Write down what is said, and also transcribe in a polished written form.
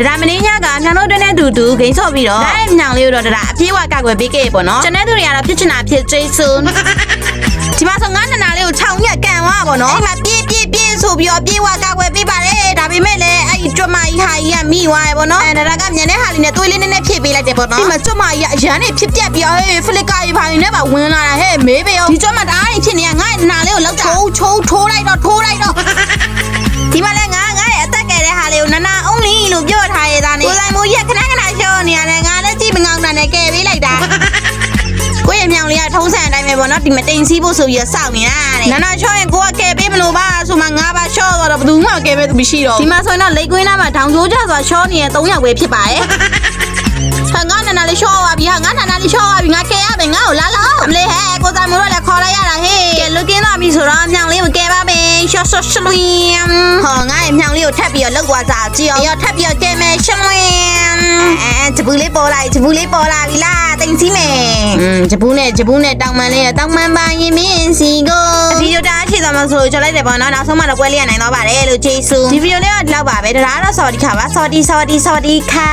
ဒါမင်းညကမြောင်တို့တဲ့တူတူဂိမ်းဆော့ပြီးတော့ဒါရဲ့မြောင်လေးတို့ဒါအပြေးဝကောက်ွယ်ပေးခဲ့ပေါ့နော်ကျွန်တဲ့သူတွေကတော့ဖြစ်ချင်တာဖြစ်ကျေးဇူးဒီမှာဆိုငါနနာလေးကို6ညက်ကန်သွားပေါ့နော်အဲ့မှာပြေးဆိုပြီးတော့ပြေးဝကောက်ွယ်ပေးပါတယ်ဒါပေမဲ့လည်းအဲ့ဒီကျွတ်မကြီးဟာကြီးကမိသွားရပေါ့နော်အဲ့ဒါကမြန်တဲ့ဟာလေးနဲ့သွေးလေးနဲ့ဖြည့်ပေးလိုက်တယ်ပေါ့နော်ဒီမှာကျွတ်မကြီးကအရန်နဲ့ဖြစ်ပြက်ပြီးတော့ဟေးဖလစ်ကာကြီးဘာကြီးနဲ့ပါဝင်လာတာဟဲ့မေးပေးရောဒီကျွတ်မတအားကြီးဖြစ်နေရငါ့နနာလေးကိုလောက်ချိုးထိုးလိုက်တော့ဒီမှာလည်းငါရဲ့အသက်ကဲတဲ့ဟာလေးကိုနနာအုံးလီလို့ပြောထားရတာနေကိုဆိုင်မိုးကြီးခဏရှော့နေရတယ်ငါလည်းကြည့်မငောင်းတာနဲ့ကဲပေးလိုက်တာကိုရဲ့မြောင်လေးကထုံးစံအတိုင်းပဲပေါ့နော်ဒီမတိန်စီးဖို့ဆိုပြီးစောင့်နေတာတဲ့နနာချော့ရင်ကိုကကဲပေးမလို့ပါဆိုမှငါပါရှော့တော့ဘယ်သူမှကဲပေးသူမရှိတော့ဒီမှာဆိုရင်တော့လိတ်ကွင်းသားမှာထောင်ကျိုးကြစွာရှော့နေတဲ့3ယောက်ပဲဖြစ်ပါရဲ့ဟာငါနနာလေးရှော့သွားပြီဟာငါနနာလေးရှော့သွားပြီငါကဲရမယ်ငါ့ကိုလာလို့အမလေးဟဲ့ကိုဆိုင်မိုးတော့လည်းခေါ်လိုက်ရတာဟေးကဲလုကင်းသွားပြီဆိုတော့မြောင်လေးကိုကဲပါမယ်ရှော့ရှလွင်ဟောငါရဲ့မြောင်လေးကိုထပ်ပြီးတော့လောက်သွားစားကြည့်အောင်ထပ်ပြီးတော့ကဲမယ်ရှလွင်ဂျပူလေးပေါ်လာပြီလားတိန်စီမယ်ဂျပူနဲ့တောင်မန်လေးတောင်မန်ပါရင်မင်းစီကိုဗီဒီယိုတားရှိသွားမှဆိုလို့ကြော်လိုက်တယ်ပေါ့နော်နောက်ဆုံးမှတော့ပွဲလေးရနိုင်တော့ပါတယ်လို့ကျေးဇူးဒီဗီဒီယိုလေးကဒီလောက်ပါပဲဒါကတော့ဆော်ဒီခါပါဆော်ဒီခါ